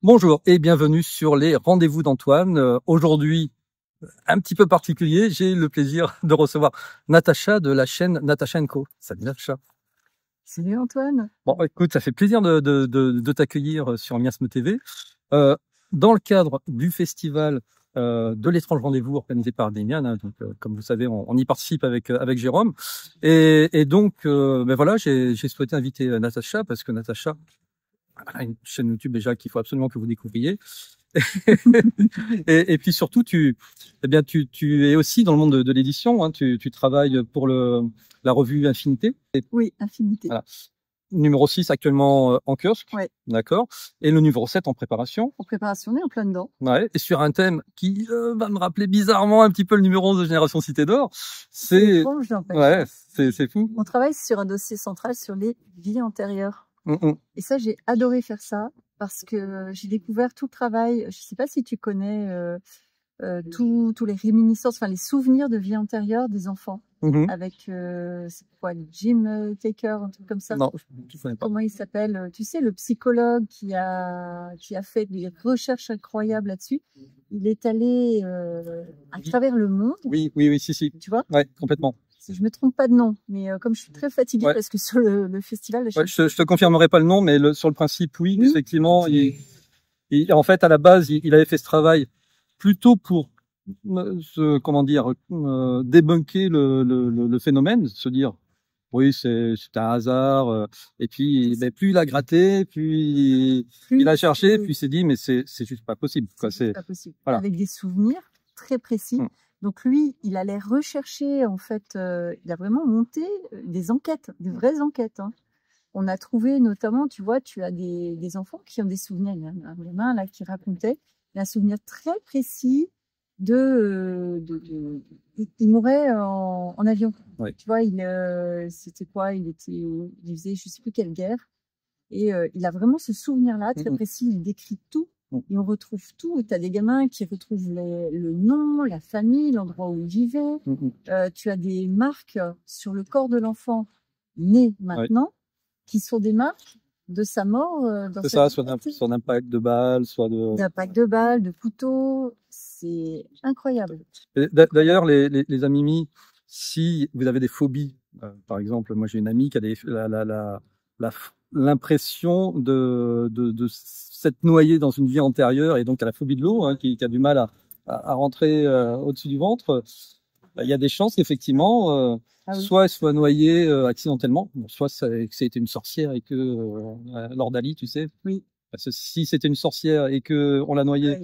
Bonjour et bienvenue sur les rendez-vous d'Antoine. Aujourd'hui, un petit peu particulier, j'ai le plaisir de recevoir Natacha de la chaîne Natacha & Co. Salut Natacha. Salut Antoine. Bon, écoute, ça fait plaisir de t'accueillir sur Miasme TV. Dans le cadre du festival de l'étrange rendez-vous organisé par Demian, hein, donc comme vous savez, on y participe avec Jérôme. Et donc, ben voilà, j'ai souhaité inviter Natacha parce que Natacha a une chaîne YouTube déjà qu'il faut absolument que vous découvriez. et puis surtout, tu es aussi dans le monde de l'édition. Hein, tu travailles pour la revue Infinité. Oui, Infinité. Voilà. Numéro 6 actuellement en kiosque. Ouais. D'accord. Et le numéro 7 en préparation. En préparation, on est en plein dedans. Ouais. Et sur un thème qui va me rappeler bizarrement un petit peu le numéro 11 de Génération Cité d'Or. C'est étrange, en fait. Ouais, c'est fou. On travaille sur un dossier central sur les vies antérieures. Et ça, j'ai adoré faire ça parce que j'ai découvert tout le travail. Je sais pas si tu connais tous les réminiscences, enfin les souvenirs de vie antérieure des enfants. Avec c'est quoi, Jim Taker, un truc comme ça. Non, je connais pas. Comment il s'appelle? Tu sais, le psychologue qui a fait des recherches incroyables là-dessus. Il est allé à travers le monde. Oui, si. Tu vois? Ouais, complètement. Je me trompe pas de nom, mais comme je suis très fatiguée parce que sur le festival, je te confirmerai pas le nom, mais sur le principe, oui, effectivement. En fait, à la base, il avait fait ce travail plutôt pour débunker le phénomène, se dire oui, c'est un hasard. Et puis, plus il a gratté, plus il a cherché, puis il s'est dit mais c'est juste pas possible. C'est pas possible. Voilà. Avec des souvenirs très précis. Donc lui, il allait rechercher, en fait, il a vraiment monté des enquêtes, des vraies enquêtes. Hein. On a trouvé notamment, tu vois, tu as des enfants qui ont des souvenirs. Il y a un gamin là qui racontait, il a un souvenir très précis il mourait en avion. Ouais. Tu vois, c'était quoi? Il faisait je sais plus quelle guerre. Et il a vraiment ce souvenir-là très précis. Il décrit tout. Et on retrouve tout. Tu as des gamins qui retrouvent le nom, la famille, l'endroit où ils vivaient. Tu as des marques sur le corps de l'enfant né maintenant, qui sont des marques de sa mort. C'est ça, soit d'impact de balles, soit d'impact de balles, de couteaux. C'est incroyable. D'ailleurs, les amis, si vous avez des phobies, par exemple, moi j'ai une amie qui a l'impression de s'être noyée dans une vie antérieure et donc à la phobie de l'eau, hein, qui a du mal à rentrer au-dessus du ventre. Il y a des chances qu'effectivement, soit elle soit noyée accidentellement, soit que c'était une sorcière et que Lord Ali, tu sais. Oui. Parce que si c'était une sorcière et que on l'a noyée,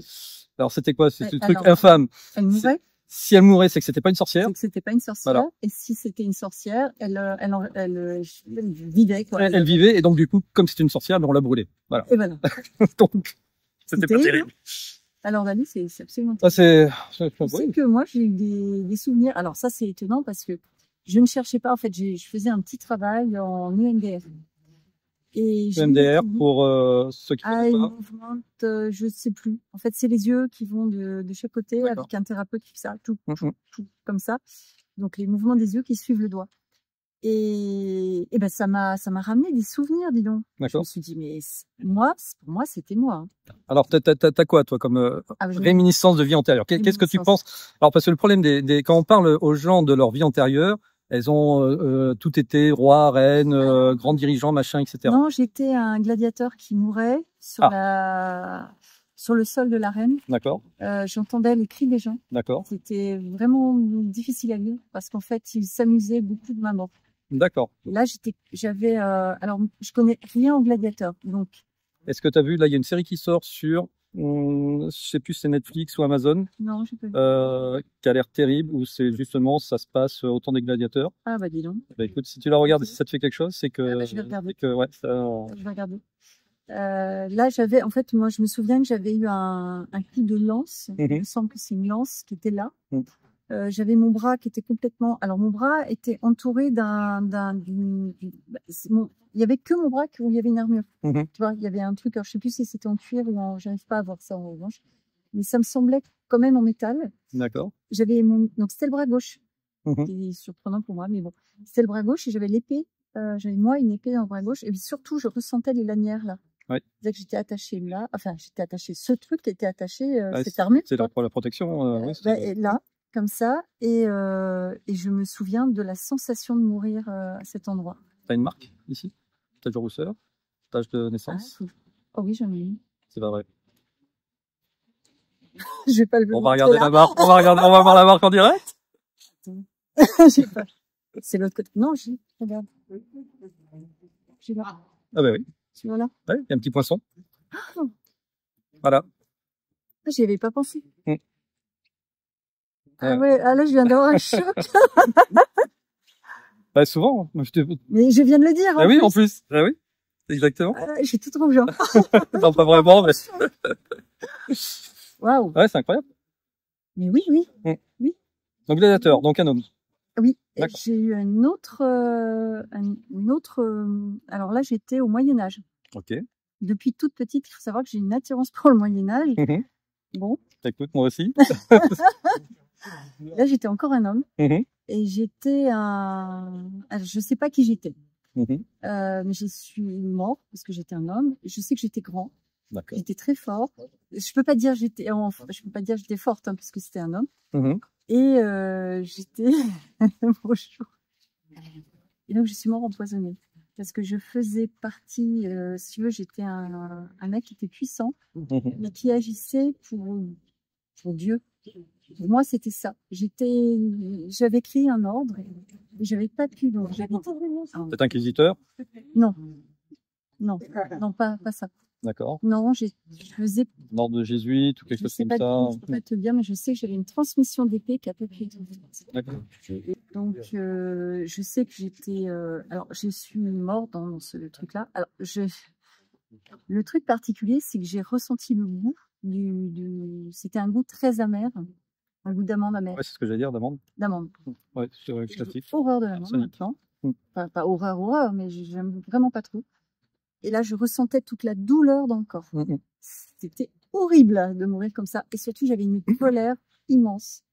alors c'était quoi? C'était un truc infâme. Elle mourait. Si elle mourait, c'est que c'était pas une sorcière. C'est que c'était pas une sorcière. Voilà. Et si c'était une sorcière, elle vivait, quoi. Elle vivait, et donc, du coup, comme c'était une sorcière, on l'a brûlée. Voilà. Et voilà. Donc, c'était pas terrible. Alors, Dali, c'est absolument terrible. C'est que moi, j'ai eu des souvenirs. Alors, ça, c'est étonnant parce que je ne cherchais pas. En fait, je faisais un petit travail en EMDR. Et EMDR, pour ceux qui ne connaissent pas. Je sais plus. En fait, c'est les yeux qui vont de chaque côté avec un thérapeute qui fait ça, tout comme ça. Donc, les mouvements des yeux qui suivent le doigt. Et ben, ça m'a ramené des souvenirs, dis donc. Je me suis dit, mais pour moi, c'était moi. Hein. Alors, t'as quoi, toi, comme réminiscence de vie antérieure? Qu'est-ce que tu penses? Alors, parce que le problème quand on parle aux gens de leur vie antérieure, elles ont tout été roi, reine, grands dirigeants, machin, etc. Non, j'étais un gladiateur qui mourait sur le sol de l'arène. D'accord. J'entendais les cris des gens. D'accord. C'était vraiment difficile à vivre parce qu'en fait, ils s'amusaient beaucoup de ma mort. D'accord. Là, alors, je connais rien au gladiateur, donc. Est-ce que tu as vu, là, il y a une série qui sort sur, je sais plus si c'est Netflix ou Amazon. Non, j'ai pas vu. Qui a l'air terrible, où c'est justement, ça se passe au temps des gladiateurs. Ah, bah, dis donc. Bah, écoute, si tu la regardes et si ça te fait quelque chose, c'est que. Je vais regarder. Je vais regarder. Là, en fait, moi, je me souviens que j'avais eu un coup de lance. Il me semble que c'est une lance qui était là. J'avais mon bras qui était complètement. Alors, mon bras était entouré il y avait que mon bras où il y avait une armure. Tu vois, il y avait un truc. Alors, je sais plus si c'était en cuir ou j'arrive pas à voir ça en revanche. Mais ça me semblait quand même en métal. D'accord. Donc, c'était le bras gauche. C'était surprenant pour moi, mais bon. C'était le bras gauche et j'avais l'épée. J'avais, moi, une épée dans le bras gauche. Et puis, surtout, je ressentais les lanières, là. Ouais. C'est-à-dire que j'étais attachée là, enfin j'étais attachée, ce truc était attaché, Ouais, cette armure. c'est pour la protection. Oui, Et là, comme ça, et je me souviens de la sensation de mourir à cet endroit. T'as une marque ici? Tache de rousseur? Tache de naissance? Oh oui, j'en ai une. C'est pas vrai. Je vais pas le On va regarder la marque. On va voir la marque en direct. J'ai pas. C'est l'autre côté. Non, regarde. J'ai là. Ah bah oui. Voilà. Ouais, il y a un petit poinçon. Voilà. J'y avais pas pensé. Ouais. Ouais, là, je viens d'avoir un choc. Bah souvent. Mais je viens de le dire. Ah oui, en plus. Ah oui, exactement. Je suis toute rouge. Non, pas vraiment, mais. Waouh. Ouais, c'est incroyable. Mais oui. Oui. Donc gladiateur, donc un homme. Oui. J'ai eu une autre. Alors là, j'étais au Moyen Âge. Ok. Depuis toute petite, il faut savoir que j'ai une attirance pour le Moyen Âge. Bon. Écoute, moi aussi. Là, j'étais encore un homme. Et j'étais je sais pas qui j'étais. Mais je suis mort parce que j'étais un homme. Je sais que j'étais grand. J'étais très fort. Je peux pas dire j'étais forte hein, parce que c'était un homme. Et j'étais bonjour. Et donc je suis mort empoisonnée parce que je faisais partie, si tu veux, j'étais un mec qui était puissant, mais qui agissait pour Dieu. Et moi, c'était ça. J'avais créé un ordre et j'avais pas pu. Donc, T'es inquisiteur? Non, pas ça. D'accord. Non, je faisais. L'ordre de jésuite ou quelque chose comme ça. Je peux pas te le dire, mais je sais que j'avais une transmission d'épée qui a peu pris. D'accord. Donc, je sais que j'étais. Alors, je suis morte dans ce truc-là. Alors, le truc particulier, c'est que j'ai ressenti le goût C'était un goût très amer, un goût d'amande amère. Ouais, c'est ce que j'allais dire, d'amande. D'amande. Ouais, c'est classique. J'ai horreur de l'amande maintenant. Pas horreur, mais j'aime vraiment pas trop. Et là, je ressentais toute la douleur dans le corps. C'était horrible de mourir comme ça. Et surtout, j'avais une colère immense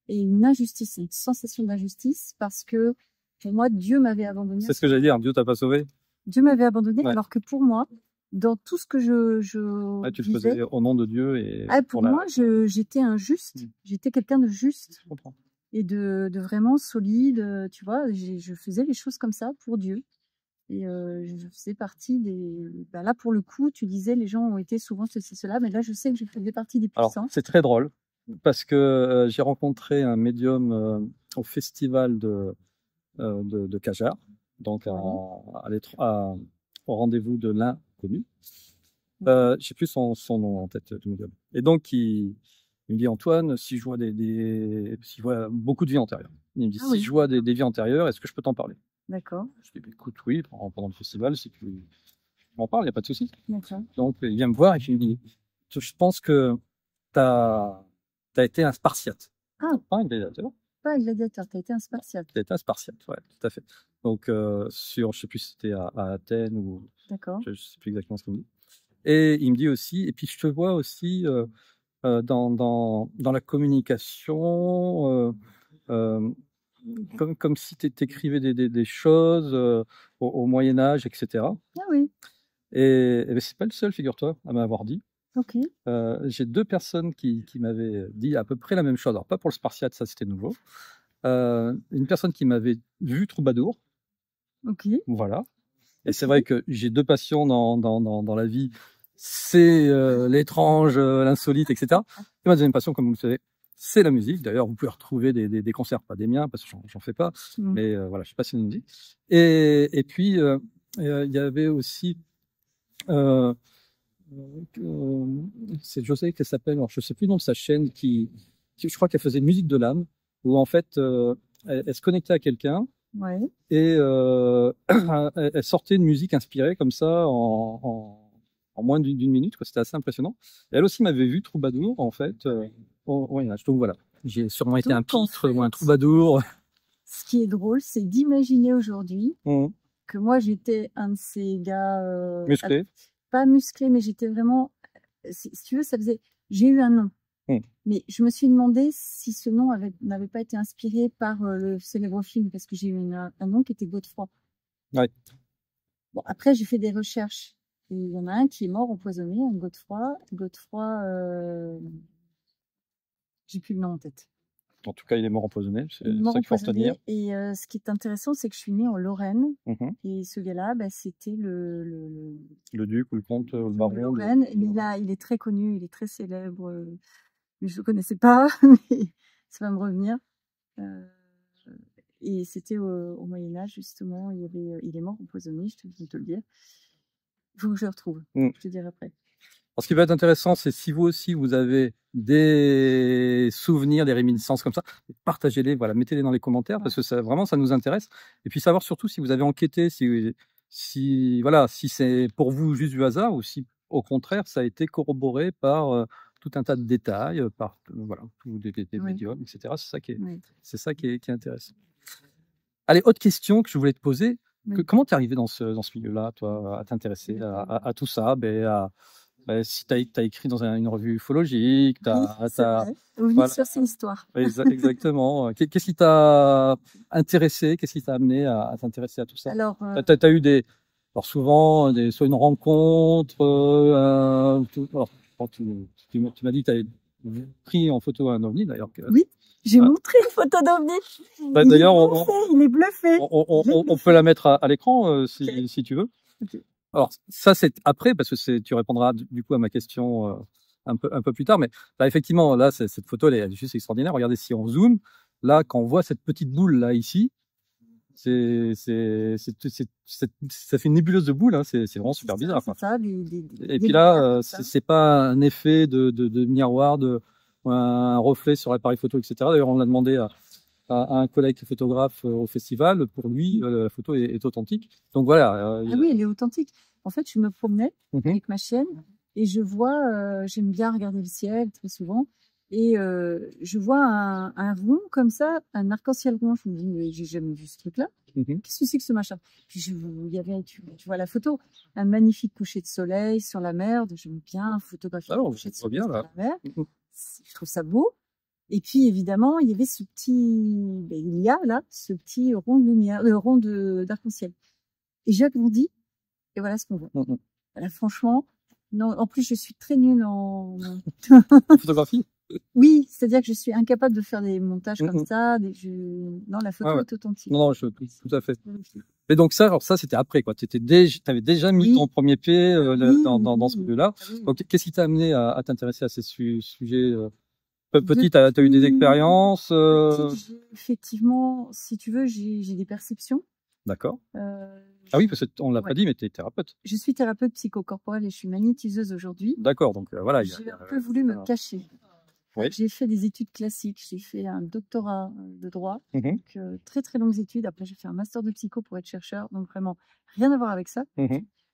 et une injustice, une sensation d'injustice parce que pour moi, Dieu m'avait abandonné. C'est ce que j'allais dire, Dieu t'a pas sauvé. Dieu m'avait abandonné alors que pour moi, dans tout ce que tu le faisais au nom de Dieu. Et pour moi, j'étais injuste. J'étais quelqu'un de juste. Je comprends. Et de vraiment solide, tu vois. Je faisais les choses comme ça pour Dieu. Et je faisais partie des... là, pour le coup, tu disais, les gens ont été souvent ceci, cela, mais là, je sais que je faisais partie des puissants. Alors, c'est très drôle, parce que j'ai rencontré un médium au festival de Cajar, donc au rendez-vous de l'inconnu. Je sais plus son nom en tête du médium. Et donc, il me dit, Antoine, si je vois si je vois beaucoup de vies antérieures. Il me dit, si je vois des vies antérieures, est-ce que je peux t'en parler? D'accord. Je dis, écoute, oui, pendant le festival, si tu m'en parles, il n'y a pas de souci. D'accord. Donc, il vient me voir et puis il me dit, je pense que tu as été un Spartiate. Ah. Pas un gladiateur. Pas un gladiateur, tu as été un Spartiate. Tu as été un Spartiate, ouais, tout à fait. Donc, je ne sais plus si c'était à Athènes ou... D'accord. Je ne sais plus exactement ce qu'il me dit. Et il me dit aussi, et puis je te vois aussi dans la communication... comme si tu écrivais des choses au Moyen-Âge, etc. Ah oui. Et c'est pas le seul, figure-toi, à m'avoir dit. Ok. J'ai deux personnes qui m'avaient dit à peu près la même chose. Alors, pas pour le Spartiate, ça c'était nouveau. Une personne qui m'avait vu troubadour. Ok. Voilà. Et c'est vrai que j'ai deux passions dans la vie. C'est l'étrange, l'insolite, etc. Et ma deuxième passion, comme vous le savez, c'est la musique. D'ailleurs, vous pouvez retrouver des concerts, pas des miens, parce que j'en fais pas. Mais voilà, je suis passionné de musique. Et puis, il y avait aussi... c'est José qui s'appelle, alors je sais plus le nom de sa chaîne, qui je crois qu'elle faisait musique de l'âme, où en fait, elle se connectait à quelqu'un. Ouais. Et elle sortait une musique inspirée comme ça en moins d'une minute, quoi. C'était assez impressionnant. Et elle aussi m'avait vu troubadour, en fait. Donc voilà, j'ai sûrement été un pitre ou un troubadour. Ce qui est drôle, c'est d'imaginer aujourd'hui que moi j'étais un de ces gars musclés. Pas musclé, mais j'étais vraiment. Si tu veux, ça faisait. J'ai eu un nom. Mais je me suis demandé si ce nom n'avait pas été inspiré par le célèbre film, parce que j'ai eu un nom qui était Godefroy. Ouais. Bon, après, j'ai fait des recherches. Et il y en a un qui est mort empoisonné, un Godefroy. Godefroy, j'ai plus le nom en tête. En tout cas, il est mort empoisonné. C'est ça Mort qu'il faut retenir. empoisonné. Et ce qui est intéressant, c'est que je suis née en Lorraine. Mhm. Et ce gars-là, bah, c'était Le duc ou le comte ou le de baron. Lorraine. Il est très connu, il est très célèbre. Mais je le connaissais pas, mais ça va me revenir. Et c'était au Moyen-Âge, justement. Il est mort empoisonné, je vais te le dire. Il faut que je le retrouve. Je te dirai après. Alors, ce qui va être intéressant, c'est si vous aussi, vous avez des souvenirs, des réminiscences comme ça, partagez-les, voilà, mettez-les dans les commentaires, parce que ça, vraiment, ça nous intéresse. Et puis, savoir surtout si vous avez enquêté, voilà, si c'est pour vous juste du hasard, ou si, au contraire, ça a été corroboré par tout un tas de détails, par voilà, des médiums, etc. C'est ça qui est intéressant. Allez, autre question que je voulais te poser. Comment t'es arrivé dans ce milieu-là, toi, à t'intéresser à tout ça, si tu as écrit dans une revue ufologique, Oui, sur ces histoires. Exactement. Qu'est-ce qui t'a intéressé? Qu'est-ce qui t'a amené à t'intéresser à tout ça? Alors, t'as eu alors souvent, soit une rencontre, tu m'as dit que tu avais pris en photo un ovni, d'ailleurs. Oui, j'ai montré une photo d'ovni. D'ailleurs, il est bluffé. On peut la mettre à l'écran si tu veux. Okay. Alors ça c'est après parce que tu répondras du coup à ma question un peu plus tard, mais là effectivement là cette photo elle est juste extraordinaire. Regardez si on zoome là quand on voit cette petite boule là ici, ça fait une nébuleuse de boules, hein, c'est vraiment super bizarre. Quoi. Ça, et puis là c'est pas un effet de miroir, un reflet sur l'appareil photo, etc. D'ailleurs on l'a demandé à un collègue photographe au festival. Pour lui, la photo est authentique. Donc voilà. Ah oui, elle est authentique. En fait, je me promenais avec ma chienne et je vois, j'aime bien regarder le ciel très souvent, et je vois un rond comme ça, un arc-en-ciel rond. Je me dis, mais j'ai jamais vu ce truc-là. Qu'est-ce que c'est que ce machin? Puis il y avait, tu vois la photo, un magnifique coucher de soleil sur la mer. J'aime bien photographier le coucher de soleil sur la mer. Je trouve ça beau. Et puis évidemment, il y avait ce petit rond de lumière, rond d'arc-en-ciel. Et j'agrandis, et voilà ce qu'on voit. Voilà, franchement, non. En plus, je suis très nulle en photographie. Oui, c'est-à-dire que je suis incapable de faire des montages comme ça. Non, la photo est authentique. Non, tout à fait. Et donc ça, alors ça, c'était après, quoi. T'avais déjà mis ton premier pied dans ce milieu-là. Donc, qu'est-ce qui t'a amené à t'intéresser à ces sujets? Petite, t'as eu des expériences? Effectivement, si tu veux, j'ai des perceptions. D'accord. Ah oui, parce qu'on l'a pas dit, mais tu es thérapeute. Je suis thérapeute psychocorporelle et je suis magnétiseuse aujourd'hui. D'accord, donc voilà. J'ai un peu voulu me cacher. J'ai fait des études classiques, j'ai fait un doctorat de droit, donc très très longues études. Après, j'ai fait un master de psycho pour être chercheur, donc vraiment rien à voir avec ça.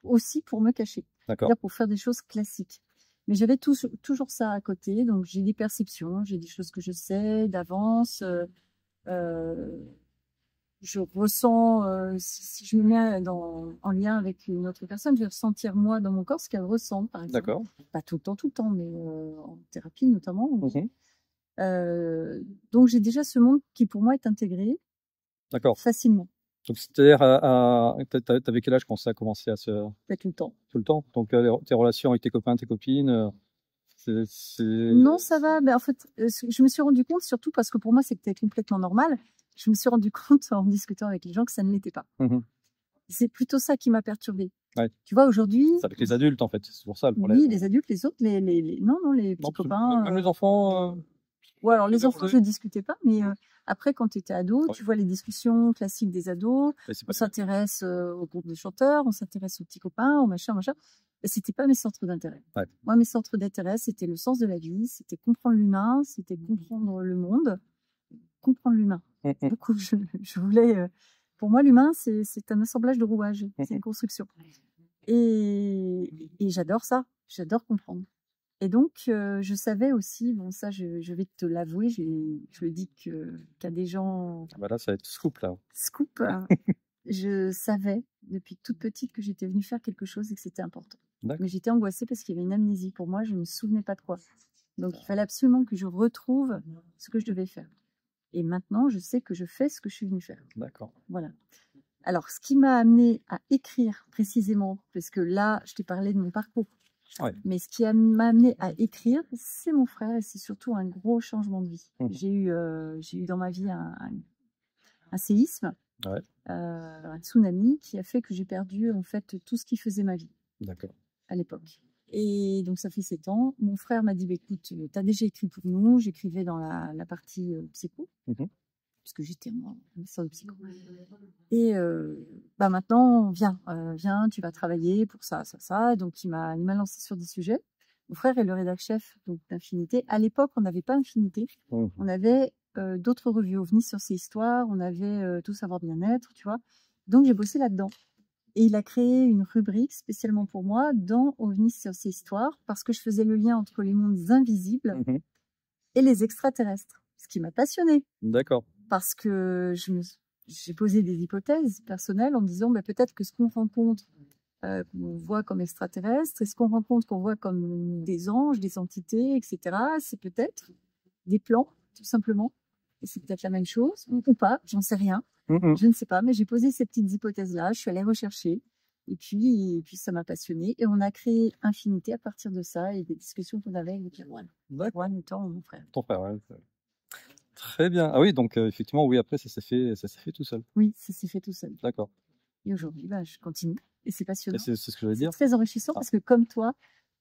Aussi pour me cacher, c'est-à-dire pour faire des choses classiques. Mais j'avais toujours ça à côté, donc j'ai des perceptions, j'ai des choses que je sais d'avance. Je ressens, si je me mets en lien avec une autre personne, je vais ressentir moi dans mon corps ce qu'elle ressent, par exemple. D'accord. Pas tout le temps, mais en thérapie notamment. Donc j'ai déjà ce monde qui pour moi est intégré facilement. Donc c'est-à-dire, t'avais quel âge quand ça a commencé à se... Pas tout le temps. Tout le temps. Donc tes relations avec tes copains, tes copines, Non, ça va. Mais en fait, je me suis rendu compte, surtout parce que pour moi c'était complètement normal. Je me suis rendu compte en discutant avec les gens que ça ne l'était pas. C'est plutôt ça qui m'a perturbée. Tu vois, aujourd'hui... C'est avec les adultes, en fait. C'est pour ça le problème. Oui, les adultes, les autres, non, les petits copains... Même les enfants... Ouais, alors les enfants, je ne discutais pas, mais après, quand tu étais ado, tu vois les discussions classiques des ados, on s'intéresse au groupe de chanteurs, on s'intéresse aux petits copains, au machin. Et c'était pas mes centres d'intérêt. Moi, mes centres d'intérêt, c'était le sens de la vie, c'était comprendre l'humain, c'était comprendre le monde, comprendre l'humain. Du coup, je voulais... Pour moi, l'humain, c'est un assemblage de rouages, c'est une construction. Et j'adore ça, j'adore comprendre. Et donc, je savais aussi, bon, ça, je vais te l'avouer, je le dis qu'à des gens... Voilà, ça va être scoop, là. Scoop. Je savais, depuis toute petite, que j'étais venue faire quelque chose et que c'était important. Mais j'étais angoissée parce qu'il y avait une amnésie. Pour moi, je ne me souvenais pas de quoi. Donc, il fallait absolument que je retrouve ce que je devais faire. Et maintenant, je sais que je fais ce que je suis venue faire. D'accord. Voilà. Alors, ce qui m'a amené à écrire précisément, parce que là, je t'ai parlé de mon parcours, Ouais. mais ce qui m'a amené à écrire, c'est mon frère et c'est surtout un gros changement de vie. J'ai eu dans ma vie un séisme, Ouais. un tsunami qui a fait que j'ai perdu en fait tout ce qui faisait ma vie. D'accord. À l'époque. Et donc ça fait 7 ans. Mon frère m'a dit, bah, écoute, tu as déjà écrit pour nous. J'écrivais dans la partie psycho, parce que j'étais en master de psycho. Et bah maintenant, viens, tu vas travailler pour ça, ça, ça. Donc il m'a lancé sur des sujets. Mon frère est le rédac-chef d'Infinité. À l'époque, on n'avait pas Infinité. On avait d'autres revues OVNI sur ces histoires. On avait Tout savoir bien-être, tu vois. Donc j'ai bossé là-dedans. Et il a créé une rubrique spécialement pour moi dans OVNI sur ces histoires parce que je faisais le lien entre les mondes invisibles et les extraterrestres, ce qui m'a passionnée. D'accord. Parce que j'ai posé des hypothèses personnelles en me disant bah, peut-être que ce qu'on rencontre, qu'on voit comme extraterrestre, et ce qu'on rencontre, qu'on voit comme des anges, des entités, etc., c'est peut-être des plans, tout simplement. Et c'est peut-être la même chose, ou pas, j'en sais rien. Je ne sais pas, mais j'ai posé ces petites hypothèses-là, je suis allée rechercher, et puis ça m'a passionnée. Et on a créé Infinité à partir de ça, et des discussions qu'on avait avec Erwan. Erwan étant mon frère. Ton frère, ouais. Très bien. Ah oui, donc effectivement, oui, après, ça s'est fait tout seul. Oui, ça s'est fait tout seul. D'accord. Et aujourd'hui, bah, je continue, et c'est passionnant. C'est ce que je voulais dire. C'est très enrichissant, parce que comme toi,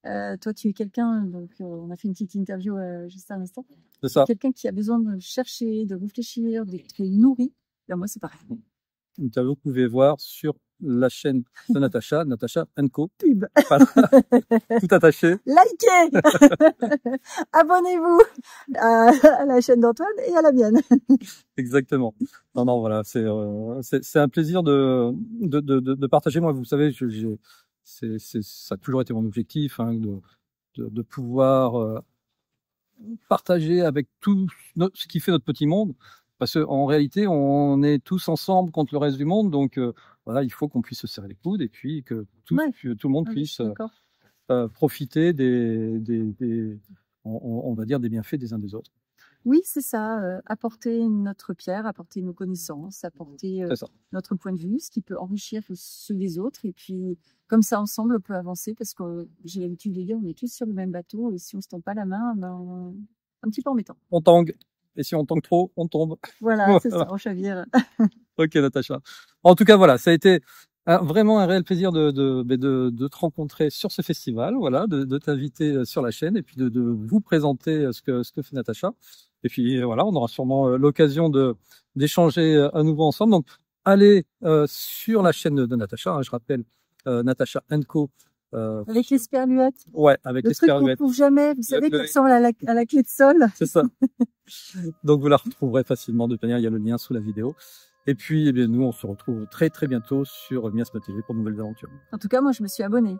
tu es quelqu'un, donc on a fait une petite interview juste à l'instant. C'est ça. Quelqu'un qui a besoin de chercher, de réfléchir, d'être nourri. Là, moi, c'est pareil. Vous pouvez voir sur la chaîne de Natacha &Co. Pub. Tout attaché. Likez. Abonnez-vous à la chaîne d'Antoine et à la mienne. Exactement. Non, voilà, c'est un plaisir de partager. Moi, vous savez, ça a toujours été mon objectif, hein, de pouvoir partager avec tout ce qui fait notre petit monde. Parce qu'en réalité, on est tous ensemble contre le reste du monde, donc voilà, il faut qu'on puisse se serrer les coudes et puis que tout le monde puisse profiter on va dire, des bienfaits des uns des autres. Oui, c'est ça. Apporter notre pierre, apporter nos connaissances, apporter notre point de vue, ce qui peut enrichir ceux des autres. Et puis, comme ça, ensemble, on peut avancer parce que j'ai l'habitude de dire, on est tous sur le même bateau et si on se tend pas la main, ben, un petit peu embêtant. On tangue. Et si on tangue trop, on tombe. Voilà, c'est ça, on chavire. Ok, Natacha. En tout cas, voilà, ça a été vraiment un réel plaisir de te rencontrer sur ce festival, voilà, de t'inviter sur la chaîne et puis de vous présenter ce que fait Natacha. Et puis voilà, on aura sûrement l'occasion d'échanger à nouveau ensemble. Donc, allez sur la chaîne de Natacha, hein, je rappelle, Natacha &Co. Avec les sperluettes. Ouais, avec les sperluettes. Le truc qu'on trouve jamais, vous savez, qui ressemble à la clé de sol. C'est ça. Donc vous la retrouverez facilement, de toute manière, il y a le lien sous la vidéo. Et puis, eh bien, nous, on se retrouve très très bientôt sur Miasma TV pour de nouvelles aventures. En tout cas, moi, je me suis abonnée.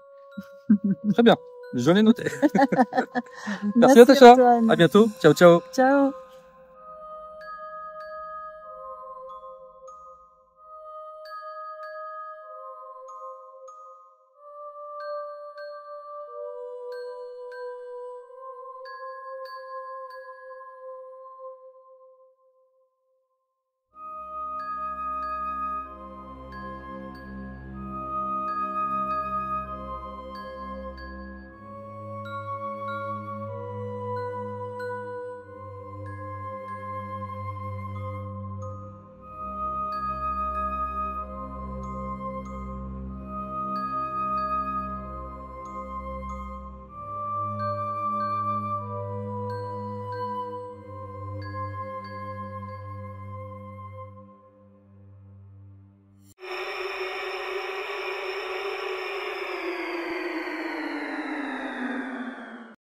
Très bien, je l'ai noté. Merci Natacha, à bientôt, ciao ciao. Ciao.